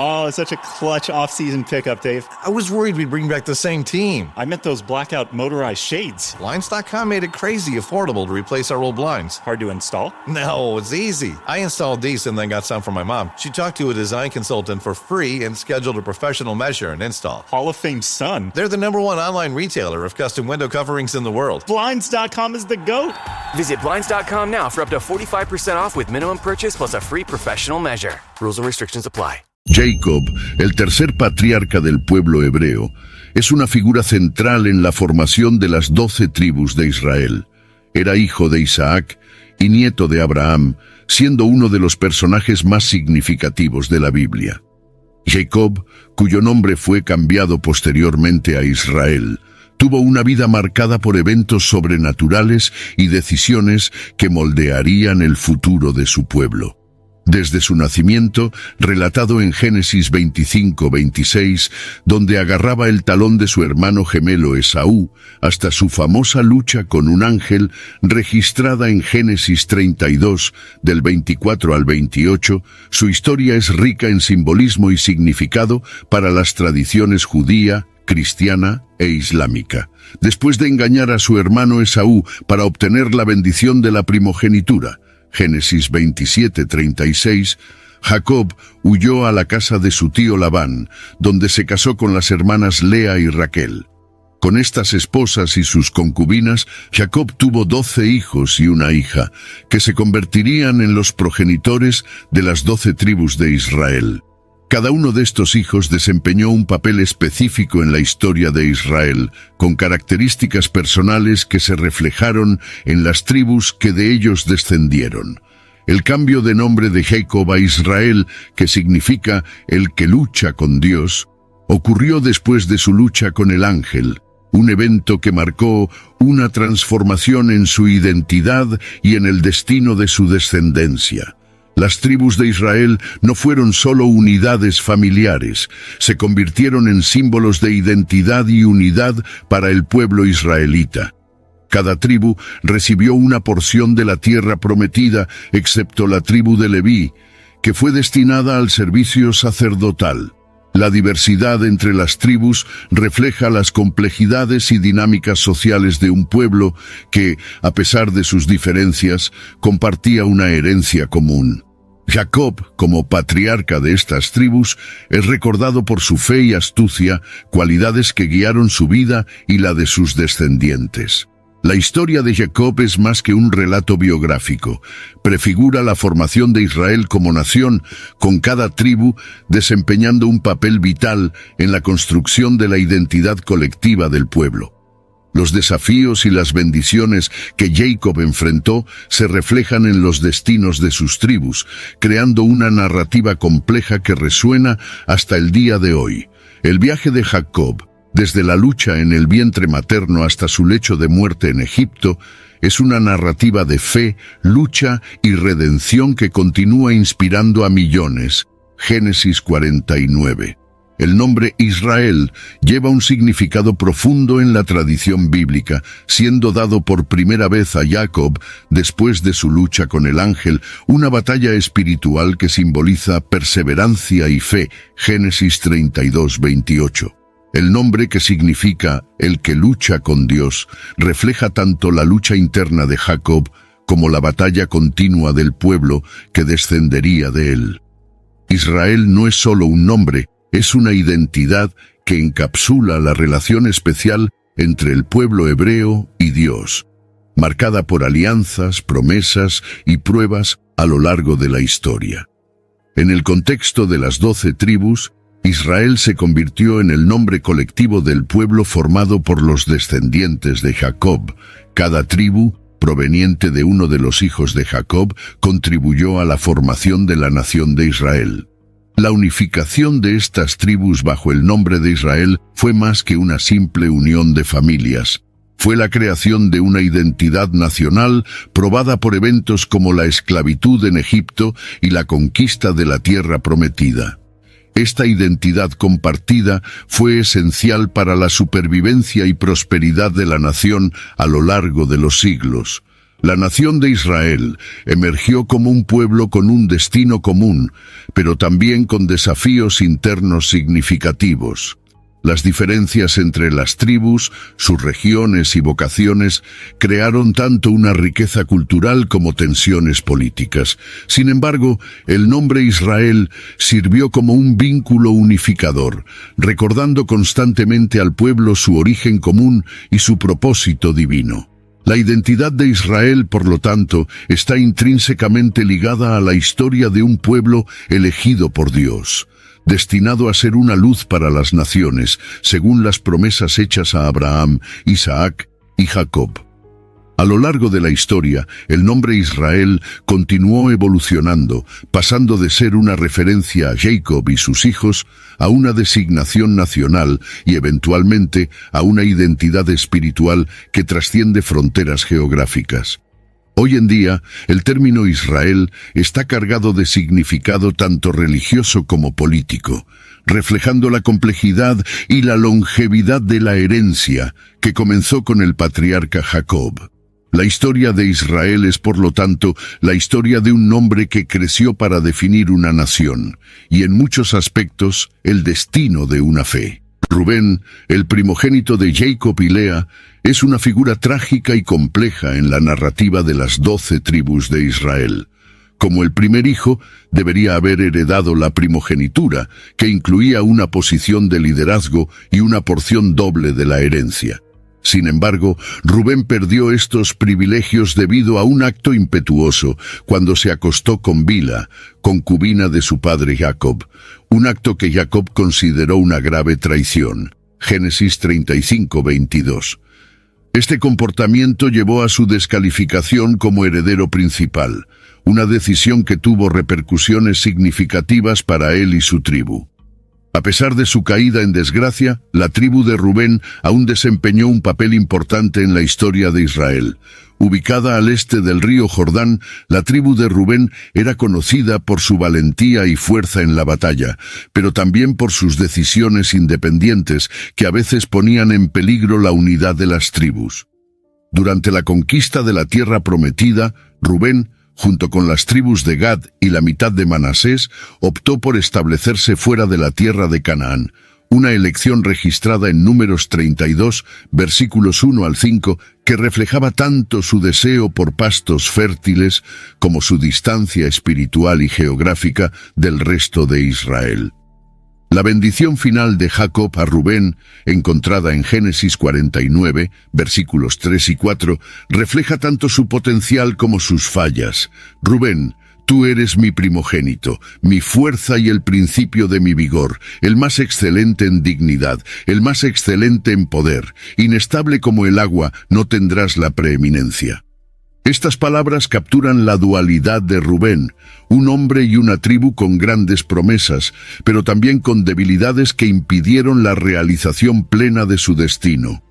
Oh, such a clutch off-season pickup, Dave. I was worried we'd bring back the same team. I meant those blackout motorized shades. Blinds.com made it crazy affordable to replace our old blinds. Hard to install? No, it's easy. I installed these and then got some for my mom. She talked to a design consultant for free and scheduled a professional measure and install. Hall of Fame son. They're the #1 online retailer of custom window coverings in the world. Blinds.com is the GOAT. Visit Blinds.com now for up to 45% off with minimum purchase plus a free professional measure. Rules and restrictions apply. Jacob, el tercer patriarca del pueblo hebreo, es una figura central en la formación de las 12 tribus de Israel. Era hijo de Isaac y nieto de Abraham, siendo uno de los personajes más significativos de la Biblia. Jacob, cuyo nombre fue cambiado posteriormente a Israel, tuvo una vida marcada por eventos sobrenaturales y decisiones que moldearían el futuro de su pueblo. Desde su nacimiento, relatado en Génesis 25-26, donde agarraba el talón de su hermano gemelo Esaú, hasta su famosa lucha con un ángel, registrada en Génesis 32, del 24 al 28, su historia es rica en simbolismo y significado para las tradiciones judía, cristiana e islámica. Después de engañar a su hermano Esaú para obtener la bendición de la primogenitura, Génesis 27:36, Jacob huyó a la casa de su tío Labán, donde se casó con las hermanas Lea y Raquel. Con estas esposas y sus concubinas, Jacob tuvo 12 hijos y una hija, que se convertirían en los progenitores de las 12 tribus de Israel. Cada uno de estos hijos desempeñó un papel específico en la historia de Israel, con características personales que se reflejaron en las tribus que de ellos descendieron. El cambio de nombre de Jacob a Israel, que significa el que lucha con Dios, ocurrió después de su lucha con el ángel, un evento que marcó una transformación en su identidad y en el destino de su descendencia. Las tribus de Israel no fueron solo unidades familiares, se convirtieron en símbolos de identidad y unidad para el pueblo israelita. Cada tribu recibió una porción de la tierra prometida, excepto la tribu de Leví, que fue destinada al servicio sacerdotal. La diversidad entre las tribus refleja las complejidades y dinámicas sociales de un pueblo que, a pesar de sus diferencias, compartía una herencia común. Jacob, como patriarca de estas tribus, es recordado por su fe y astucia, cualidades que guiaron su vida y la de sus descendientes. La historia de Jacob es más que un relato biográfico. Prefigura la formación de Israel como nación, con cada tribu desempeñando un papel vital en la construcción de la identidad colectiva del pueblo. Los desafíos y las bendiciones que Jacob enfrentó se reflejan en los destinos de sus tribus, creando una narrativa compleja que resuena hasta el día de hoy. El viaje de Jacob, desde la lucha en el vientre materno hasta su lecho de muerte en Egipto, es una narrativa de fe, lucha y redención que continúa inspirando a millones. Génesis 49. El nombre Israel lleva un significado profundo en la tradición bíblica, siendo dado por primera vez a Jacob después de su lucha con el ángel, una batalla espiritual que simboliza perseverancia y fe. Génesis 32:28. El nombre, que significa el que lucha con Dios, refleja tanto la lucha interna de Jacob como la batalla continua del pueblo que descendería de él. Israel no es solo un nombre, es una identidad que encapsula la relación especial entre el pueblo hebreo y Dios, marcada por alianzas, promesas y pruebas a lo largo de la historia. En el contexto de las 12 tribus, Israel se convirtió en el nombre colectivo del pueblo formado por los descendientes de Jacob. Cada tribu, proveniente de uno de los hijos de Jacob, contribuyó a la formación de la nación de Israel. La unificación de estas tribus bajo el nombre de Israel fue más que una simple unión de familias. Fue la creación de una identidad nacional probada por eventos como la esclavitud en Egipto y la conquista de la tierra prometida. Esta identidad compartida fue esencial para la supervivencia y prosperidad de la nación a lo largo de los siglos. La nación de Israel emergió como un pueblo con un destino común, pero también con desafíos internos significativos. Las diferencias entre las tribus, sus regiones y vocaciones crearon tanto una riqueza cultural como tensiones políticas. Sin embargo, el nombre Israel sirvió como un vínculo unificador, recordando constantemente al pueblo su origen común y su propósito divino. La identidad de Israel, por lo tanto, está intrínsecamente ligada a la historia de un pueblo elegido por Dios, destinado a ser una luz para las naciones, según las promesas hechas a Abraham, Isaac y Jacob. A lo largo de la historia, el nombre Israel continuó evolucionando, pasando de ser una referencia a Jacob y sus hijos a una designación nacional y eventualmente a una identidad espiritual que trasciende fronteras geográficas. Hoy en día, el término Israel está cargado de significado tanto religioso como político, reflejando la complejidad y la longevidad de la herencia que comenzó con el patriarca Jacob. La historia de Israel es, por lo tanto, la historia de un nombre que creció para definir una nación, y en muchos aspectos, el destino de una fe. Rubén, el primogénito de Jacob y Lea, es una figura trágica y compleja en la narrativa de las 12 tribus de Israel. Como el primer hijo, debería haber heredado la primogenitura, que incluía una posición de liderazgo y una porción doble de la herencia. Sin embargo, Rubén perdió estos privilegios debido a un acto impetuoso cuando se acostó con Bila, concubina de su padre Jacob, un acto que Jacob consideró una grave traición. Génesis 35:22. Este comportamiento llevó a su descalificación como heredero principal, una decisión que tuvo repercusiones significativas para él y su tribu. A pesar de su caída en desgracia, la tribu de Rubén aún desempeñó un papel importante en la historia de Israel. Ubicada al este del río Jordán, la tribu de Rubén era conocida por su valentía y fuerza en la batalla, pero también por sus decisiones independientes que a veces ponían en peligro la unidad de las tribus. Durante la conquista de la tierra prometida, Rubén, junto con las tribus de Gad y la mitad de Manasés, optó por establecerse fuera de la tierra de Canaán, una elección registrada en Números 32, versículos 1 al 5, que reflejaba tanto su deseo por pastos fértiles como su distancia espiritual y geográfica del resto de Israel. La bendición final de Jacob a Rubén, encontrada en Génesis 49, versículos 3 y 4, refleja tanto su potencial como sus fallas. Rubén, tú eres mi primogénito, mi fuerza y el principio de mi vigor, el más excelente en dignidad, el más excelente en poder. Inestable como el agua, no tendrás la preeminencia. Estas palabras capturan la dualidad de Rubén, un hombre y una tribu con grandes promesas, pero también con debilidades que impidieron la realización plena de su destino.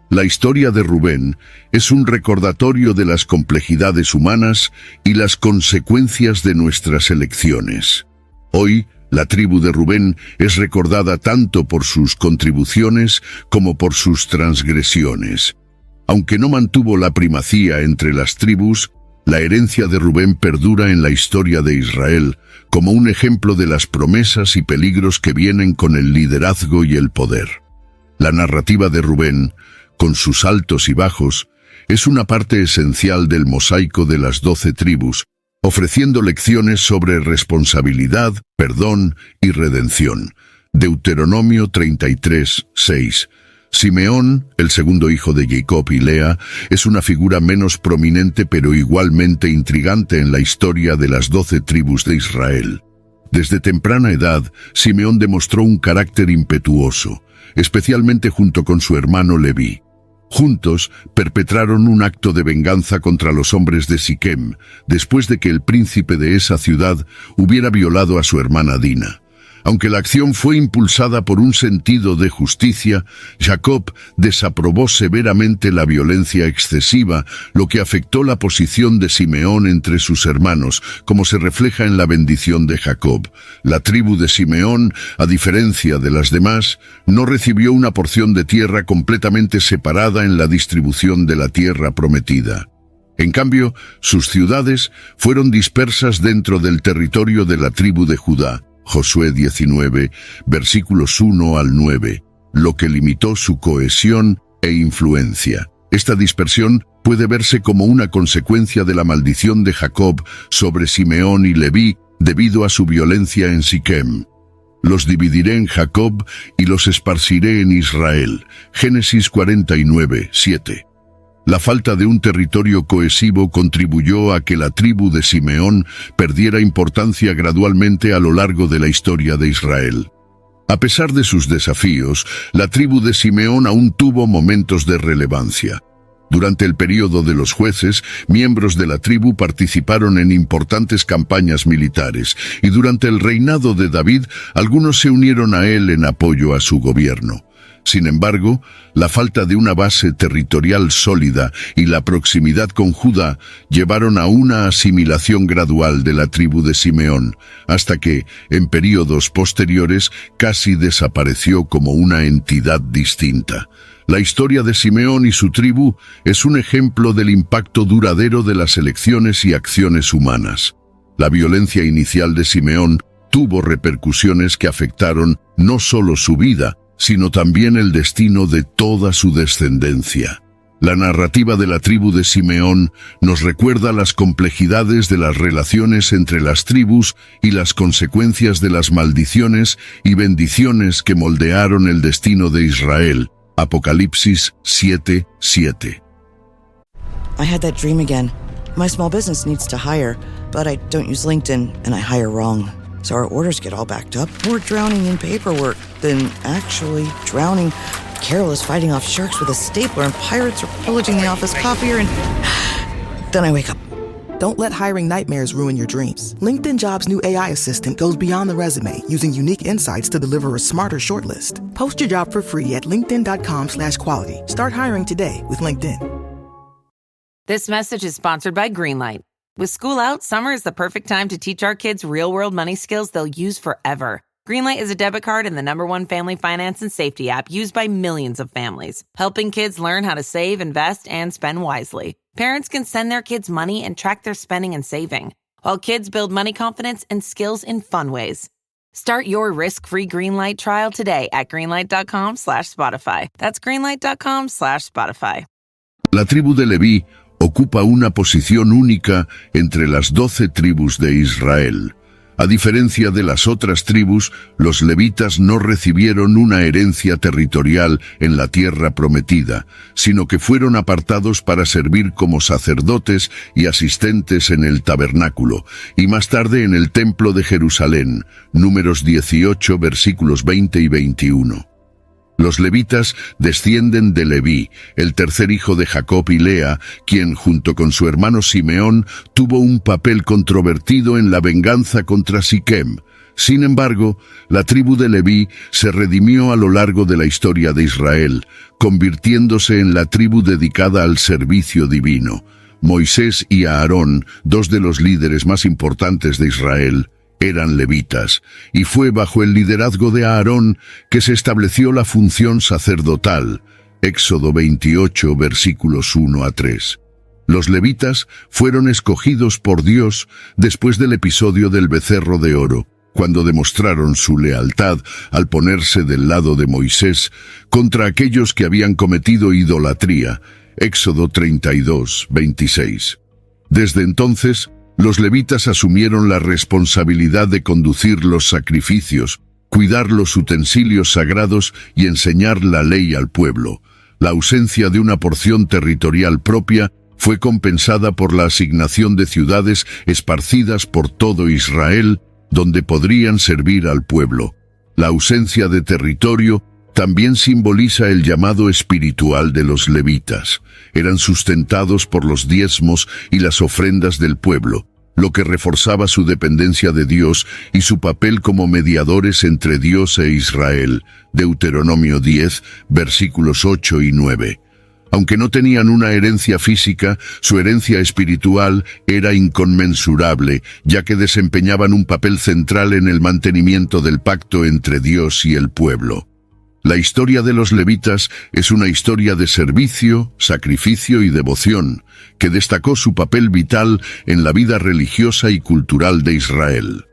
La historia de Rubén es un recordatorio de las complejidades humanas y las consecuencias de nuestras elecciones. Hoy, la tribu de Rubén es recordada tanto por sus contribuciones como por sus transgresiones. Aunque no mantuvo la primacía entre las tribus, la herencia de Rubén perdura en la historia de Israel como un ejemplo de las promesas y peligros que vienen con el liderazgo y el poder. La narrativa de Rubén, con sus altos y bajos, es una parte esencial del mosaico de las 12 tribus, ofreciendo lecciones sobre responsabilidad, perdón y redención. Deuteronomio 33:6. Simeón, el segundo hijo de Jacob y Lea, es una figura menos prominente pero igualmente intrigante en la historia de las 12 tribus de Israel. Desde temprana edad, Simeón demostró un carácter impetuoso, especialmente junto con su hermano Leví. Juntos, perpetraron un acto de venganza contra los hombres de Siquem, después de que el príncipe de esa ciudad hubiera violado a su hermana Dina. Aunque la acción fue impulsada por un sentido de justicia, Jacob desaprobó severamente la violencia excesiva, lo que afectó la posición de Simeón entre sus hermanos, como se refleja en la bendición de Jacob. La tribu de Simeón, a diferencia de las demás, no recibió una porción de tierra completamente separada en la distribución de la tierra prometida. En cambio, sus ciudades fueron dispersas dentro del territorio de la tribu de Judá, Josué 19, versículos 1 al 9, lo que limitó su cohesión e influencia. Esta dispersión puede verse como una consecuencia de la maldición de Jacob sobre Simeón y Leví debido a su violencia en Siquem. Los dividiré en Jacob y los esparciré en Israel. Génesis 49, 7. La falta de un territorio cohesivo contribuyó a que la tribu de Simeón perdiera importancia gradualmente a lo largo de la historia de Israel. A pesar de sus desafíos, la tribu de Simeón aún tuvo momentos de relevancia. Durante el período de los jueces, miembros de la tribu participaron en importantes campañas militares, y durante el reinado de David, algunos se unieron a él en apoyo a su gobierno. Sin embargo, la falta de una base territorial sólida y la proximidad con Judá llevaron a una asimilación gradual de la tribu de Simeón, hasta que, en períodos posteriores, casi desapareció como una entidad distinta. La historia de Simeón y su tribu es un ejemplo del impacto duradero de las elecciones y acciones humanas. La violencia inicial de Simeón tuvo repercusiones que afectaron no solo su vida, sino también el destino de toda su descendencia. La narrativa de la tribu de Simeón nos recuerda las complejidades de las relaciones entre las tribus y las consecuencias de las maldiciones y bendiciones que moldearon el destino de Israel. Apocalipsis 7:7. I had that dream again. My small business needs to hire, but I don't use LinkedIn and I hire wrong. So our orders get all backed up. We're drowning in paperwork, then actually drowning. Carol is fighting off sharks with a stapler and pirates are pillaging the office copier and... Then I wake up. Don't let hiring nightmares ruin your dreams. LinkedIn Jobs' new AI assistant goes beyond the resume, using unique insights to deliver a smarter shortlist. Post your job for free at linkedin.com/quality. Start hiring today with LinkedIn. This message is sponsored by Greenlight. With school out, summer is the perfect time to teach our kids real-world money skills they'll use forever. Greenlight is a debit card and the #1 family finance and safety app used by millions of families, helping kids learn how to save, invest, and spend wisely. Parents can send their kids money and track their spending and saving, while kids build money confidence and skills in fun ways. Start your risk-free Greenlight trial today at greenlight.com/Spotify. That's greenlight.com/Spotify. La tribu de Leví ocupa una posición única entre las 12 tribus de Israel. A diferencia de las otras tribus, los levitas no recibieron una herencia territorial en la tierra prometida, sino que fueron apartados para servir como sacerdotes y asistentes en el tabernáculo, y más tarde en el templo de Jerusalén, Números 18, versículos 20 y 21. Los levitas descienden de Leví, el tercer hijo de Jacob y Lea, quien, junto con su hermano Simeón, tuvo un papel controvertido en la venganza contra Siquem. Sin embargo, la tribu de Leví se redimió a lo largo de la historia de Israel, convirtiéndose en la tribu dedicada al servicio divino. Moisés y Aarón, dos de los líderes más importantes de Israel, eran levitas, y fue bajo el liderazgo de Aarón que se estableció la función sacerdotal. Éxodo 28, versículos 1 a 3. Los levitas fueron escogidos por Dios después del episodio del becerro de oro, cuando demostraron su lealtad al ponerse del lado de Moisés contra aquellos que habían cometido idolatría. Éxodo 32, 26. Desde entonces, los levitas asumieron la responsabilidad de conducir los sacrificios, cuidar los utensilios sagrados y enseñar la ley al pueblo. La ausencia de una porción territorial propia fue compensada por la asignación de ciudades esparcidas por todo Israel, donde podrían servir al pueblo. La ausencia de territorio también simboliza el llamado espiritual de los levitas. Eran sustentados por los diezmos y las ofrendas del pueblo, lo que reforzaba su dependencia de Dios y su papel como mediadores entre Dios e Israel. Deuteronomio 10, versículos 8 y 9. Aunque no tenían una herencia física, su herencia espiritual era inconmensurable, ya que desempeñaban un papel central en el mantenimiento del pacto entre Dios y el pueblo. La historia de los levitas es una historia de servicio, sacrificio y devoción, que destacó su papel vital en la vida religiosa y cultural de Israel.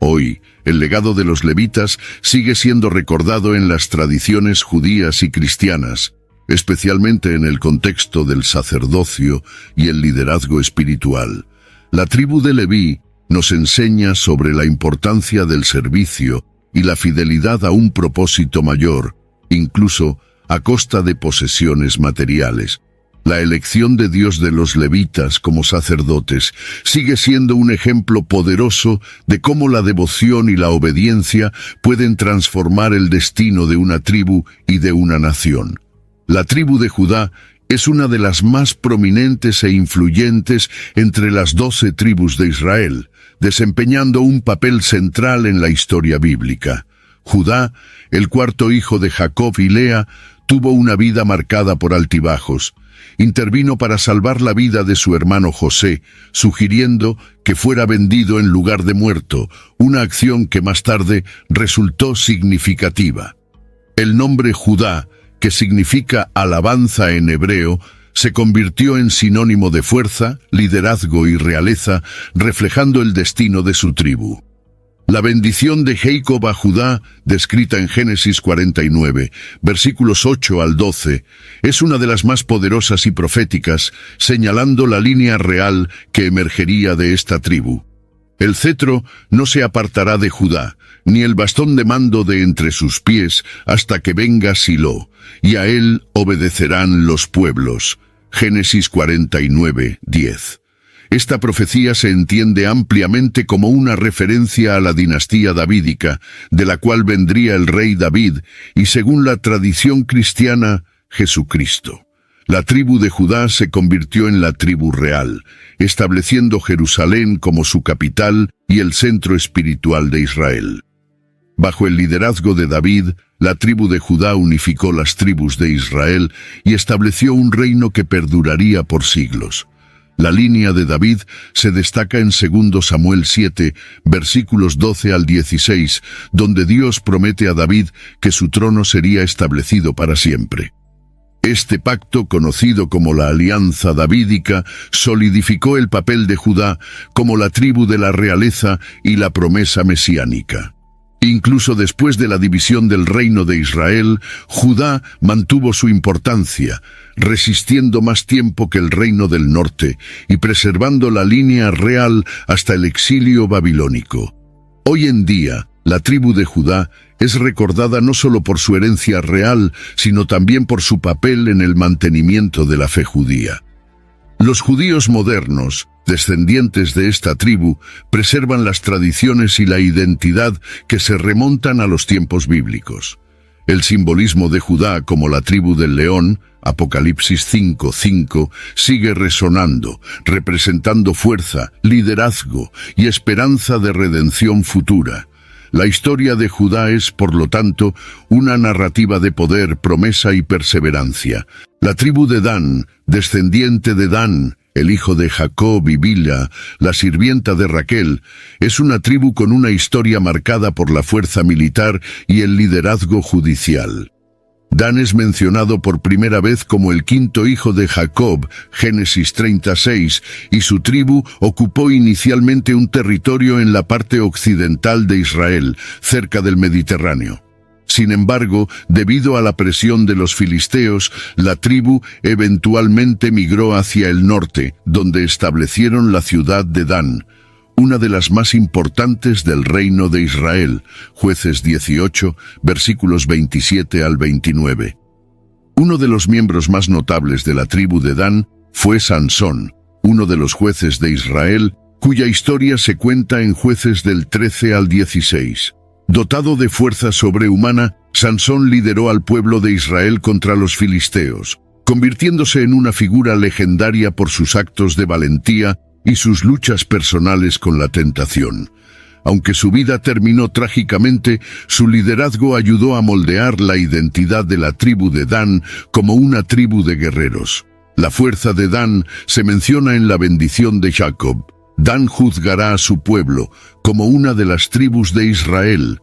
Hoy, el legado de los levitas sigue siendo recordado en las tradiciones judías y cristianas, especialmente en el contexto del sacerdocio y el liderazgo espiritual. La tribu de Leví nos enseña sobre la importancia del servicio y la fidelidad a un propósito mayor, incluso a costa de posesiones materiales. La elección de Dios de los levitas como sacerdotes sigue siendo un ejemplo poderoso de cómo la devoción y la obediencia pueden transformar el destino de una tribu y de una nación. La tribu de Judá es una de las más prominentes e influyentes entre las 12 tribus de Israel, desempeñando un papel central en la historia bíblica. Judá, el cuarto hijo de Jacob y Lea, tuvo una vida marcada por altibajos. Intervino para salvar la vida de su hermano José, sugiriendo que fuera vendido en lugar de muerto, una acción que más tarde resultó significativa. El nombre Judá, que significa alabanza en hebreo, se convirtió en sinónimo de fuerza, liderazgo y realeza, reflejando el destino de su tribu. La bendición de Jacob a Judá, descrita en Génesis 49, versículos 8 al 12, es una de las más poderosas y proféticas, señalando la línea real que emergería de esta tribu. El cetro no se apartará de Judá, ni el bastón de mando de entre sus pies, hasta que venga Silo, y a él obedecerán los pueblos. Génesis 49, 10. Esta profecía se entiende ampliamente como una referencia a la dinastía davídica, de la cual vendría el rey David, y según la tradición cristiana, Jesucristo. La tribu de Judá se convirtió en la tribu real, estableciendo Jerusalén como su capital y el centro espiritual de Israel. Bajo el liderazgo de David, la tribu de Judá unificó las tribus de Israel y estableció un reino que perduraría por siglos. La línea de David se destaca en 2 Samuel 7, versículos 12 al 16, donde Dios promete a David que su trono sería establecido para siempre. Este pacto, conocido como la Alianza Davídica, solidificó el papel de Judá como la tribu de la realeza y la promesa mesiánica. Incluso después de la división del reino de Israel, Judá mantuvo su importancia, resistiendo más tiempo que el reino del norte y preservando la línea real hasta el exilio babilónico. Hoy en día, la tribu de Judá es recordada no solo por su herencia real, sino también por su papel en el mantenimiento de la fe judía. Los judíos modernos, descendientes de esta tribu, preservan las tradiciones y la identidad que se remontan a los tiempos bíblicos. El simbolismo de Judá como la tribu del león, Apocalipsis 5:5, sigue resonando, representando fuerza, liderazgo y esperanza de redención futura. La historia de Judá es, por lo tanto, una narrativa de poder, promesa y perseverancia. La tribu de Dan, descendiente de Dan, el hijo de Jacob y Bilha, la sirvienta de Raquel, es una tribu con una historia marcada por la fuerza militar y el liderazgo judicial. Dan es mencionado por primera vez como el quinto hijo de Jacob, Génesis 36, y su tribu ocupó inicialmente un territorio en la parte occidental de Israel, cerca del Mediterráneo. Sin embargo, debido a la presión de los filisteos, la tribu eventualmente migró hacia el norte, donde establecieron la ciudad de Dan, una de las más importantes del reino de Israel, Jueces 18, versículos 27 al 29. Uno de los miembros más notables de la tribu de Dan fue Sansón, uno de los jueces de Israel, cuya historia se cuenta en Jueces del 13 al 16. Dotado de fuerza sobrehumana, Sansón lideró al pueblo de Israel contra los filisteos, convirtiéndose en una figura legendaria por sus actos de valentía y sus luchas personales con la tentación. Aunque su vida terminó trágicamente, su liderazgo ayudó a moldear la identidad de la tribu de Dan como una tribu de guerreros. La fuerza de Dan se menciona en la bendición de Jacob. Dan juzgará a su pueblo como una de las tribus de Israel.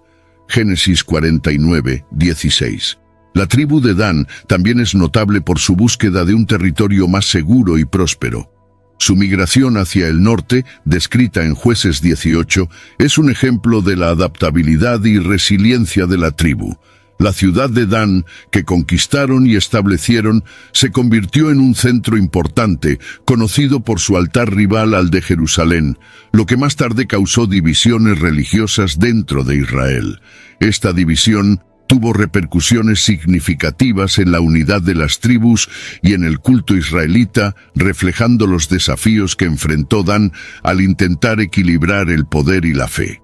Génesis 49, 16. La tribu de Dan también es notable por su búsqueda de un territorio más seguro y próspero. Su migración hacia el norte, descrita en Jueces 18, es un ejemplo de la adaptabilidad y resiliencia de la tribu. La ciudad de Dan, que conquistaron y establecieron, se convirtió en un centro importante, conocido por su altar rival al de Jerusalén, lo que más tarde causó divisiones religiosas dentro de Israel. Esta división tuvo repercusiones significativas en la unidad de las tribus y en el culto israelita, reflejando los desafíos que enfrentó Dan al intentar equilibrar el poder y la fe.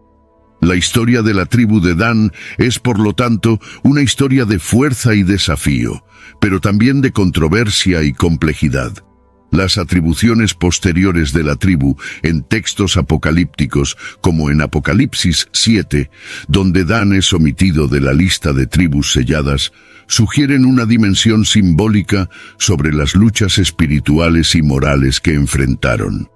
La historia de la tribu de Dan es, por lo tanto, una historia de fuerza y desafío, pero también de controversia y complejidad. Las atribuciones posteriores de la tribu en textos apocalípticos, como en Apocalipsis 7, donde Dan es omitido de la lista de tribus selladas, sugieren una dimensión simbólica sobre las luchas espirituales y morales que enfrentaron.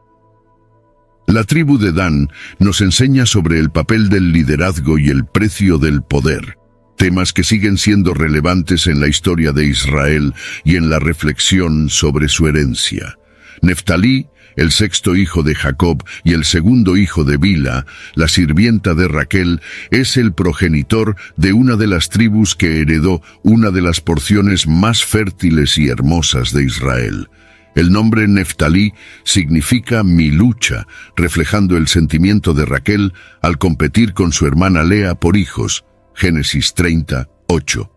La tribu de Dan nos enseña sobre el papel del liderazgo y el precio del poder, temas que siguen siendo relevantes en la historia de Israel y en la reflexión sobre su herencia. Neftalí, el sexto hijo de Jacob y el segundo hijo de Bila, la sirvienta de Raquel, es el progenitor de una de las tribus que heredó una de las porciones más fértiles y hermosas de Israel. El nombre Neftalí significa mi lucha, reflejando el sentimiento de Raquel al competir con su hermana Lea por hijos. Génesis 30, 8.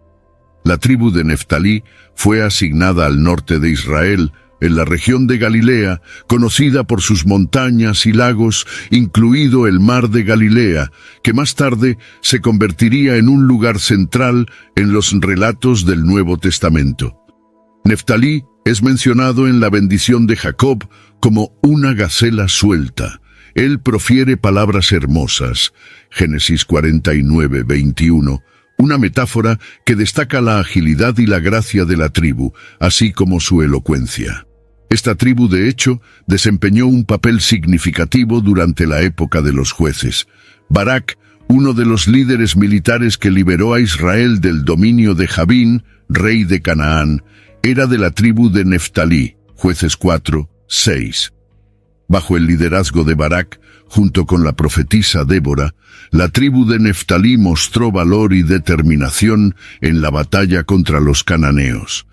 La tribu de Neftalí fue asignada al norte de Israel, en la región de Galilea, conocida por sus montañas y lagos, incluido el mar de Galilea, que más tarde se convertiría en un lugar central en los relatos del Nuevo Testamento. Neftalí es mencionado en la bendición de Jacob como una gacela suelta. Él profiere palabras hermosas. Génesis 49, 21. Una metáfora que destaca la agilidad y la gracia de la tribu, así como su elocuencia. Esta tribu, de hecho, desempeñó un papel significativo durante la época de los jueces. Barak, uno de los líderes militares que liberó a Israel del dominio de Jabín, rey de Canaán, era de la tribu de Neftalí. Jueces 4, 6. Bajo el liderazgo de Barak, junto con la profetisa Débora, la tribu de Neftalí mostró valor y determinación en la batalla contra los cananeos.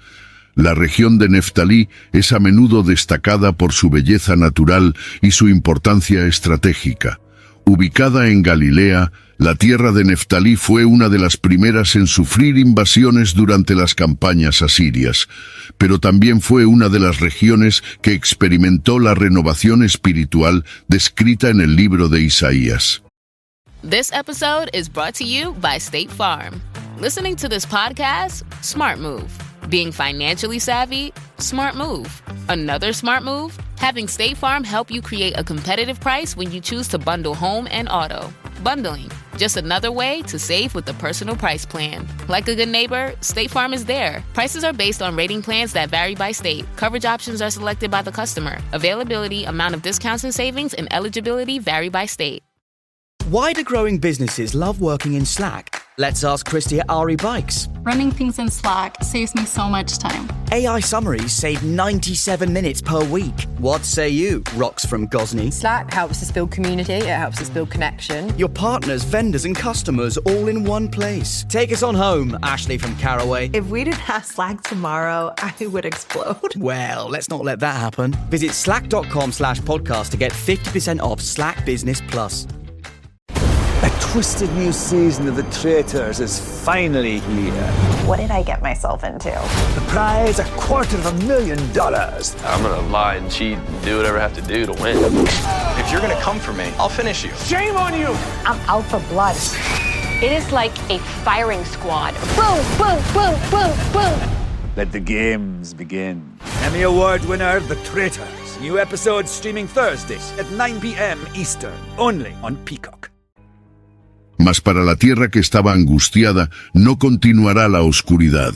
La región de Neftalí es a menudo destacada por su belleza natural y su importancia estratégica. Ubicada en Galilea, la tierra de Neftalí fue una de las primeras en sufrir invasiones durante las campañas asirias, pero también fue una de las regiones que experimentó la renovación espiritual descrita en el libro de Isaías. This episode is brought to you by State Farm. Listening to this podcast? Smart move. Being financially savvy? Smart move. Another smart move? Having State Farm help you create a competitive price when you choose to bundle home and auto. Bundling, just another way to save with the Personal Price Plan. Like a good neighbor, State Farm is there. Prices are based on rating plans that vary by state. Coverage options are selected by the customer. Availability, amount of discounts and savings, and eligibility vary by state. Why do growing businesses love working in Slack? Let's ask Christy at RE Bikes. Running things in Slack saves me so much time. AI summaries save 97 minutes per week. What say you, Rox from Gosney? Slack helps us build community, it helps us build connection. Your partners, vendors and customers all in one place. Take us on home, Ashley from Caraway. If we didn't have Slack tomorrow, I would explode. Well, let's not let that happen. Visit slack.com/podcast to get 50% off Slack Business Plus. A twisted new season of The Traitors is finally here. What did I get myself into? The prize, $250,000. I'm gonna lie and cheat and do whatever I have to do to win. If you're gonna come for me, I'll finish you. Shame on you! I'm out for blood. It is like a firing squad. Boom, boom, boom, boom, boom. Let the games begin. Emmy Award winner, The Traitors. New episodes streaming Thursdays at 9 p.m. Eastern. Only on Peacock. Mas para la tierra que estaba angustiada no continuará la oscuridad.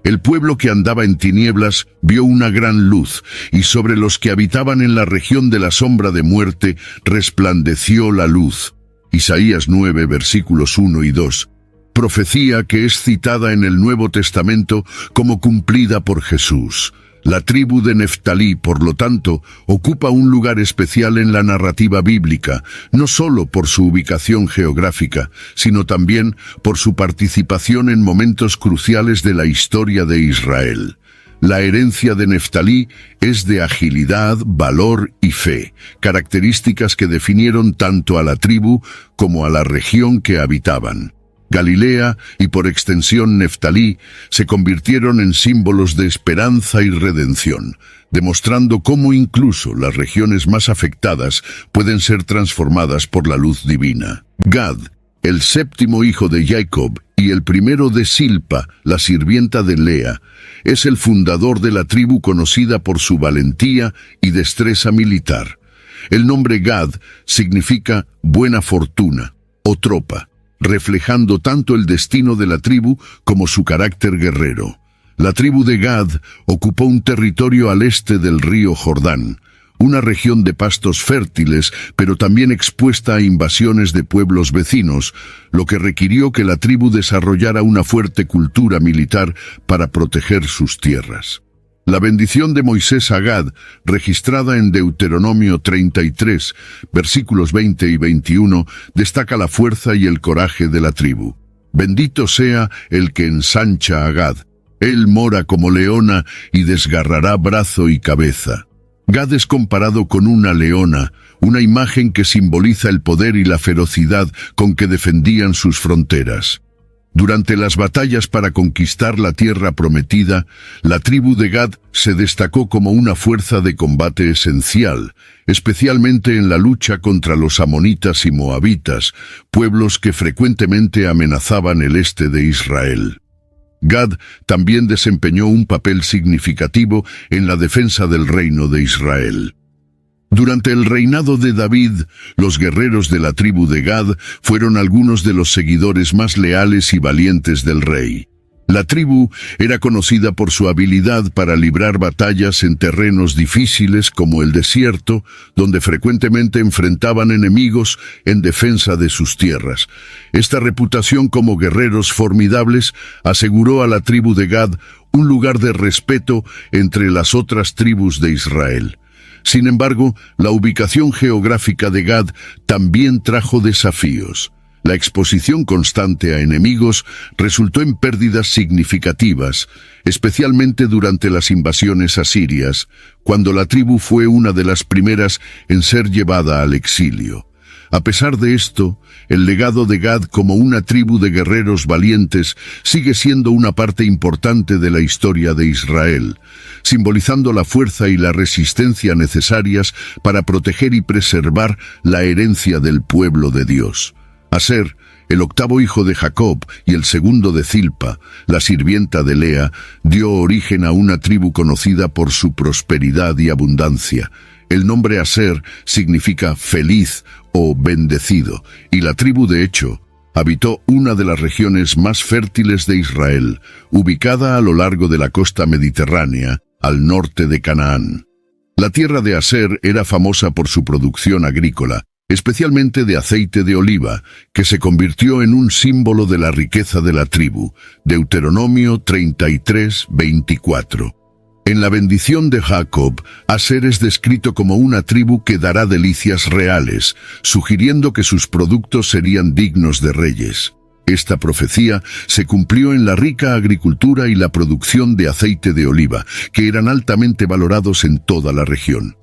El pueblo que andaba en tinieblas vio una gran luz, y sobre los que habitaban en la región de la sombra de muerte resplandeció la luz. Isaías 9, versículos 1 y 2. profecía que es citada en el Nuevo Testamento como cumplida por Jesús. La tribu de Neftalí, por lo tanto, ocupa un lugar especial en la narrativa bíblica, no solo por su ubicación geográfica, sino también por su participación en momentos cruciales de la historia de Israel. La herencia de Neftalí es de agilidad, valor y fe, características que definieron tanto a la tribu como a la región que habitaban. Galilea y por extensión Neftalí se convirtieron en símbolos de esperanza y redención, demostrando cómo incluso las regiones más afectadas pueden ser transformadas por la luz divina. Gad, el séptimo hijo de Jacob y el primero de Silpa, la sirvienta de Lea, es el fundador de la tribu conocida por su valentía y destreza militar. El nombre Gad significa buena fortuna o tropa, reflejando tanto el destino de la tribu como su carácter guerrero. La tribu de Gad ocupó un territorio al este del río Jordán, una región de pastos fértiles, pero también expuesta a invasiones de pueblos vecinos, lo que requirió que la tribu desarrollara una fuerte cultura militar para proteger sus tierras. La bendición de Moisés a Gad, registrada en Deuteronomio 33, versículos 20 y 21, destaca la fuerza y el coraje de la tribu. Bendito sea el que ensancha a Gad. Él mora como leona y desgarrará brazo y cabeza. Gad es comparado con una leona, una imagen que simboliza el poder y la ferocidad con que defendían sus fronteras. Durante las batallas para conquistar la tierra prometida, la tribu de Gad se destacó como una fuerza de combate esencial, especialmente en la lucha contra los amonitas y moabitas, pueblos que frecuentemente amenazaban el este de Israel. Gad también desempeñó un papel significativo en la defensa del reino de Israel. Durante el reinado de David, los guerreros de la tribu de Gad fueron algunos de los seguidores más leales y valientes del rey. La tribu era conocida por su habilidad para librar batallas en terrenos difíciles como el desierto, donde frecuentemente enfrentaban enemigos en defensa de sus tierras. Esta reputación como guerreros formidables aseguró a la tribu de Gad un lugar de respeto entre las otras tribus de Israel. Sin embargo, la ubicación geográfica de Gad también trajo desafíos. La exposición constante a enemigos resultó en pérdidas significativas, especialmente durante las invasiones asirias, cuando la tribu fue una de las primeras en ser llevada al exilio. A pesar de esto, el legado de Gad como una tribu de guerreros valientes sigue siendo una parte importante de la historia de Israel, simbolizando la fuerza y la resistencia necesarias para proteger y preservar la herencia del pueblo de Dios. Aser, el octavo hijo de Jacob y el segundo de Silpa, la sirvienta de Lea, dio origen a una tribu conocida por su prosperidad y abundancia. El nombre Aser significa feliz o bendecido, y la tribu de hecho habitó una de las regiones más fértiles de Israel, ubicada a lo largo de la costa mediterránea, al norte de Canaán. La tierra de Aser era famosa por su producción agrícola, especialmente de aceite de oliva, que se convirtió en un símbolo de la riqueza de la tribu. Deuteronomio 33, 24. En la bendición de Jacob, Aser es descrito como una tribu que dará delicias reales, sugiriendo que sus productos serían dignos de reyes. Esta profecía se cumplió en la rica agricultura y la producción de aceite de oliva, que eran altamente valorados en toda la región.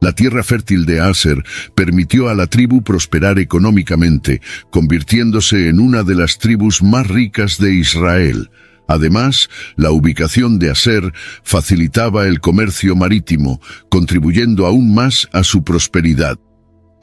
La tierra fértil de Aser permitió a la tribu prosperar económicamente, convirtiéndose en una de las tribus más ricas de Israel. Además, la ubicación de Aser facilitaba el comercio marítimo, contribuyendo aún más a su prosperidad.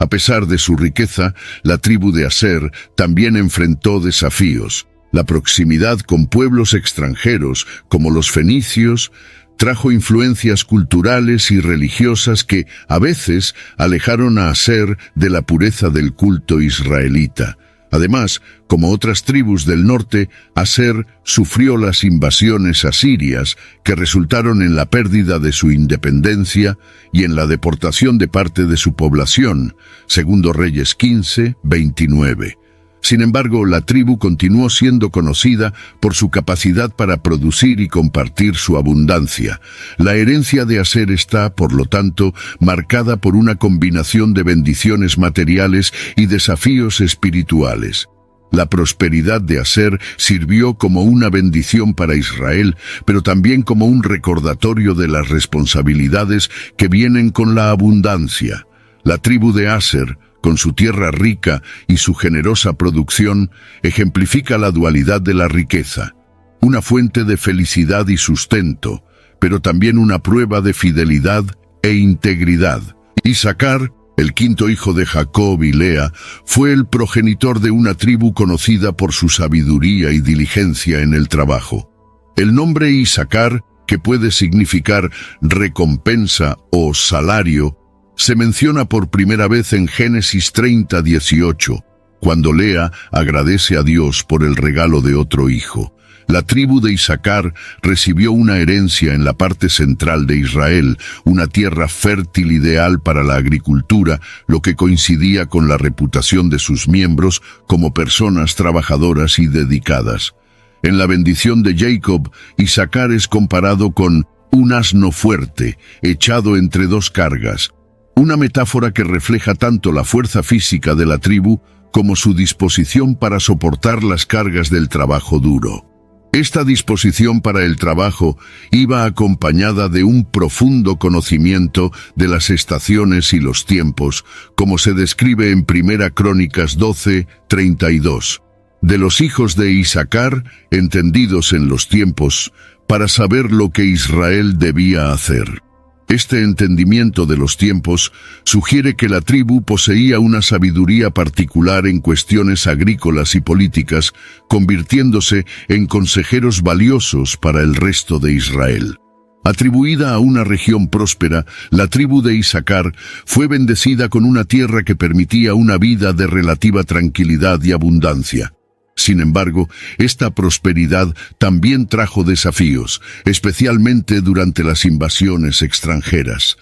A pesar de su riqueza, la tribu de Aser también enfrentó desafíos. La proximidad con pueblos extranjeros, como los fenicios, trajo influencias culturales y religiosas que, a veces, alejaron a Aser de la pureza del culto israelita. Además, como otras tribus del norte, Aser sufrió las invasiones asirias que resultaron en la pérdida de su independencia y en la deportación de parte de su población, segundo Reyes 15, 29. Sin embargo, la tribu continuó siendo conocida por su capacidad para producir y compartir su abundancia. La herencia de Aser está, por lo tanto, marcada por una combinación de bendiciones materiales y desafíos espirituales. La prosperidad de Aser sirvió como una bendición para Israel, pero también como un recordatorio de las responsabilidades que vienen con la abundancia. La tribu de Aser, con su tierra rica y su generosa producción, ejemplifica la dualidad de la riqueza, una fuente de felicidad y sustento, pero también una prueba de fidelidad e integridad. Isaacar, el quinto hijo de Jacob y Lea, fue el progenitor de una tribu conocida por su sabiduría y diligencia en el trabajo. El nombre Isaacar, que puede significar recompensa o salario, se menciona por primera vez en Génesis 30:18, cuando Lea agradece a Dios por el regalo de otro hijo. La tribu de Isaacar recibió una herencia en la parte central de Israel, una tierra fértil ideal para la agricultura, lo que coincidía con la reputación de sus miembros como personas trabajadoras y dedicadas. En la bendición de Jacob, Isaacar es comparado con un asno fuerte, echado entre dos cargas, una metáfora que refleja tanto la fuerza física de la tribu como su disposición para soportar las cargas del trabajo duro. Esta disposición para el trabajo iba acompañada de un profundo conocimiento de las estaciones y los tiempos, como se describe en 1 Crónicas 12:32. De los hijos de Isaacar, entendidos en los tiempos, para saber lo que Israel debía hacer. Este entendimiento de los tiempos sugiere que la tribu poseía una sabiduría particular en cuestiones agrícolas y políticas, convirtiéndose en consejeros valiosos para el resto de Israel. Atribuida a una región próspera, la tribu de Isaacar fue bendecida con una tierra que permitía una vida de relativa tranquilidad y abundancia. Sin embargo, esta prosperidad también trajo desafíos, especialmente durante las invasiones extranjeras.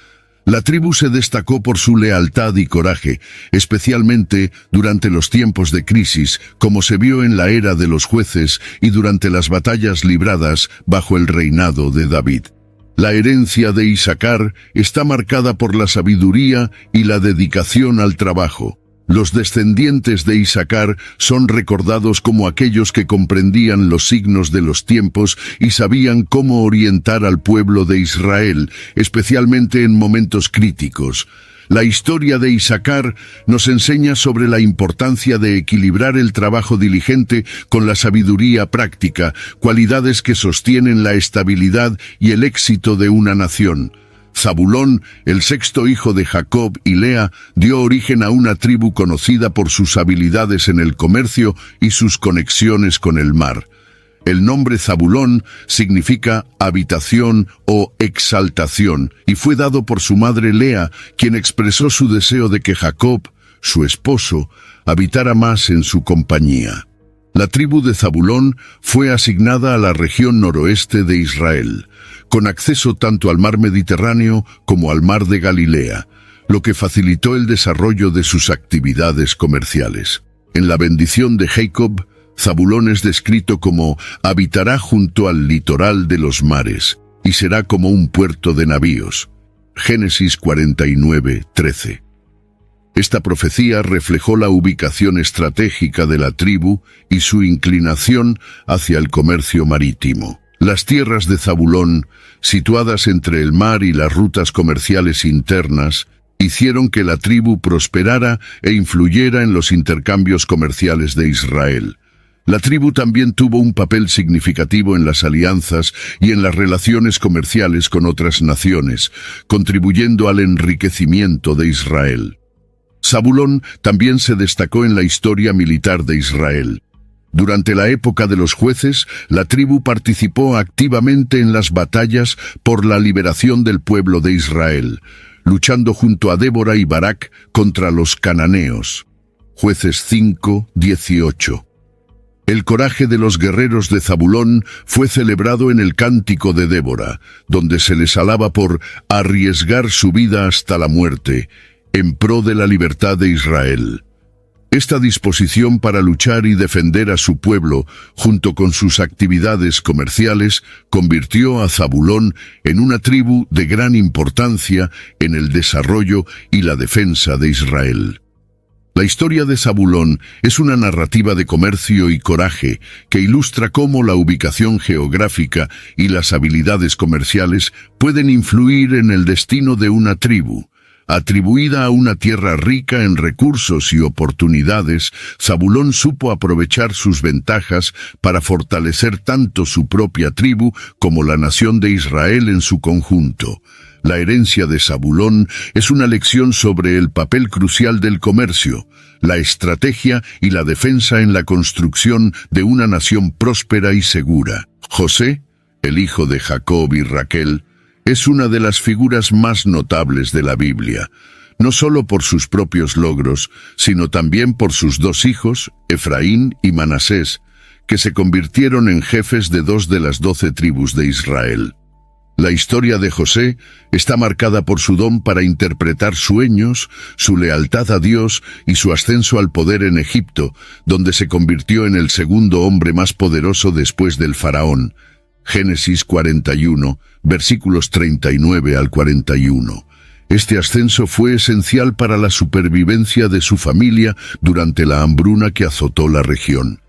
La tribu se destacó por su lealtad y coraje, especialmente durante los tiempos de crisis, como se vio en la era de los jueces y durante las batallas libradas bajo el reinado de David. La herencia de Isaacar está marcada por la sabiduría y la dedicación al trabajo. Los descendientes de Isaacar son recordados como aquellos que comprendían los signos de los tiempos y sabían cómo orientar al pueblo de Israel, especialmente en momentos críticos. La historia de Isaacar nos enseña sobre la importancia de equilibrar el trabajo diligente con la sabiduría práctica, cualidades que sostienen la estabilidad y el éxito de una nación. Zabulón, el sexto hijo de Jacob y Lea, dio origen a una tribu conocida por sus habilidades en el comercio y sus conexiones con el mar. El nombre Zabulón significa habitación o exaltación, y fue dado por su madre Lea, quien expresó su deseo de que Jacob, su esposo, habitara más en su compañía. La tribu de Zabulón fue asignada a la región noroeste de Israel, con acceso tanto al mar Mediterráneo como al mar de Galilea, lo que facilitó el desarrollo de sus actividades comerciales. En la bendición de Jacob, Zabulón es descrito como habitará junto al litoral de los mares y será como un puerto de navíos. Génesis 49:13. Esta profecía reflejó la ubicación estratégica de la tribu y su inclinación hacia el comercio marítimo. Las tierras de Zabulón, situadas entre el mar y las rutas comerciales internas, hicieron que la tribu prosperara e influyera en los intercambios comerciales de Israel. La tribu también tuvo un papel significativo en las alianzas y en las relaciones comerciales con otras naciones, contribuyendo al enriquecimiento de Israel. Zabulón también se destacó en la historia militar de Israel. Durante la época de los jueces, la tribu participó activamente en las batallas por la liberación del pueblo de Israel, luchando junto a Débora y Barak contra los cananeos. Jueces 5:18. El coraje de los guerreros de Zabulón fue celebrado en el Cántico de Débora, donde se les alaba por arriesgar su vida hasta la muerte, en pro de la libertad de Israel. Esta disposición para luchar y defender a su pueblo, junto con sus actividades comerciales, convirtió a Zabulón en una tribu de gran importancia en el desarrollo y la defensa de Israel. La historia de Zabulón es una narrativa de comercio y coraje que ilustra cómo la ubicación geográfica y las habilidades comerciales pueden influir en el destino de una tribu. Atribuida a una tierra rica en recursos y oportunidades, Zabulón supo aprovechar sus ventajas para fortalecer tanto su propia tribu como la nación de Israel en su conjunto. La herencia de Zabulón es una lección sobre el papel crucial del comercio, la estrategia y la defensa en la construcción de una nación próspera y segura. José, el hijo de Jacob y Raquel, es una de las figuras más notables de la Biblia, no solo por sus propios logros, sino también por sus dos hijos, Efraín y Manasés, que se convirtieron en jefes de 2 de las 12 tribus de Israel. La historia de José está marcada por su don para interpretar sueños, su lealtad a Dios y su ascenso al poder en Egipto, donde se convirtió en el segundo hombre más poderoso después del faraón. Génesis 41, versículos 39 al 41. Este ascenso fue esencial para la supervivencia de su familia durante la hambruna que azotó la región.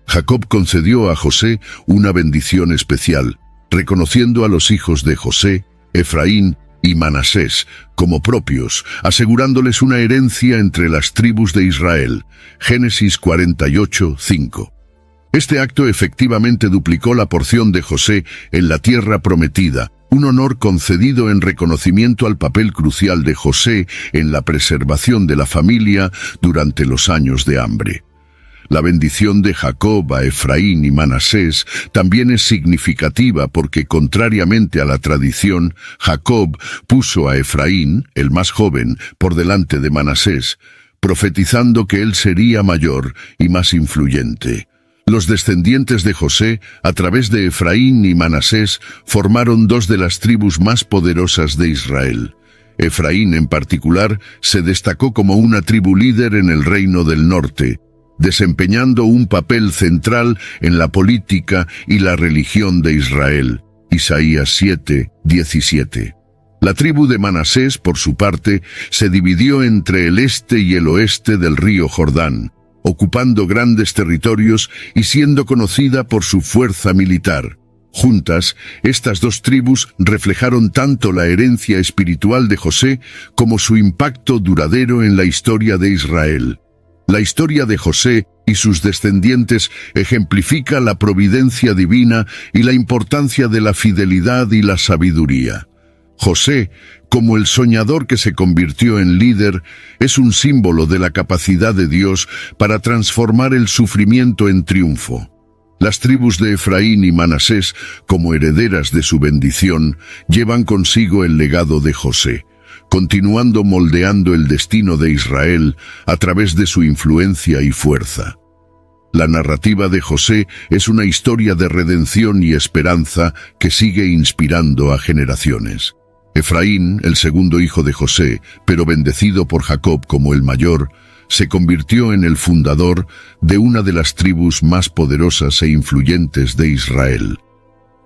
Jacob concedió a José una bendición especial, reconociendo a los hijos de José, Efraín y Manasés como propios, asegurándoles una herencia entre las tribus de Israel. Génesis 48, 5. Este acto efectivamente duplicó la porción de José en la tierra prometida, un honor concedido en reconocimiento al papel crucial de José en la preservación de la familia durante los años de hambre. La bendición de Jacob a Efraín y Manasés también es significativa porque, contrariamente a la tradición, Jacob puso a Efraín, el más joven, por delante de Manasés, profetizando que él sería mayor y más influyente. Los descendientes de José, a través de Efraín y Manasés, formaron 2 de las tribus más poderosas de Israel. Efraín, en particular, se destacó como una tribu líder en el reino del norte, desempeñando un papel central en la política y la religión de Israel. Isaías 7, 17. La tribu de Manasés, por su parte, se dividió entre el este y el oeste del río Jordán, ocupando grandes territorios y siendo conocida por su fuerza militar. Juntas, estas 2 tribus reflejaron tanto la herencia espiritual de José como su impacto duradero en la historia de Israel. La historia de José y sus descendientes ejemplifica la providencia divina y la importancia de la fidelidad y la sabiduría. José, como el soñador que se convirtió en líder, es un símbolo de la capacidad de Dios para transformar el sufrimiento en triunfo. Las tribus de Efraín y Manasés, como herederas de su bendición, llevan consigo el legado de José, continuando moldeando el destino de Israel a través de su influencia y fuerza. La narrativa de José es una historia de redención y esperanza que sigue inspirando a generaciones. Efraín, el segundo hijo de José, pero bendecido por Jacob como el mayor, se convirtió en el fundador de una de las tribus más poderosas e influyentes de Israel.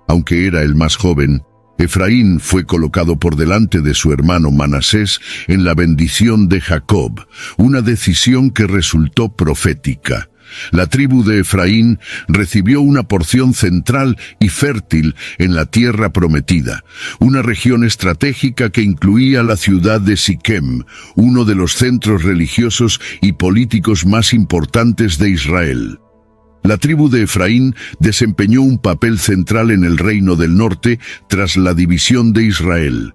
Aunque era el más joven, Efraín fue colocado por delante de su hermano Manasés en la bendición de Jacob, una decisión que resultó profética. La tribu de Efraín recibió una porción central y fértil en la tierra prometida, una región estratégica que incluía la ciudad de Siquem, uno de los centros religiosos y políticos más importantes de Israel. La tribu de Efraín desempeñó un papel central en el reino del norte tras la división de Israel.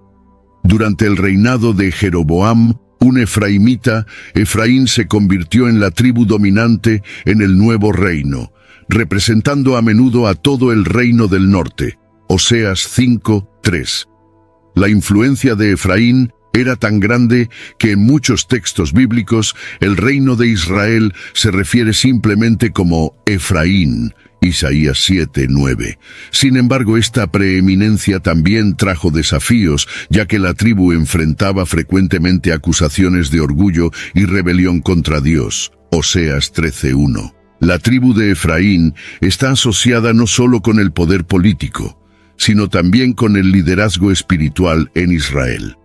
Durante el reinado de Jeroboam, un efraimita, Efraín se convirtió en la tribu dominante en el nuevo reino, representando a menudo a todo el reino del norte. Oseas 5:3. La influencia de Efraín era tan grande que en muchos textos bíblicos el reino de Israel se refiere simplemente como Efraín, Isaías 7:9. Sin embargo, esta preeminencia también trajo desafíos, ya que la tribu enfrentaba frecuentemente acusaciones de orgullo y rebelión contra Dios. Oseas 13:1. La tribu de Efraín está asociada no solo con el poder político, sino también con el liderazgo espiritual en Israel.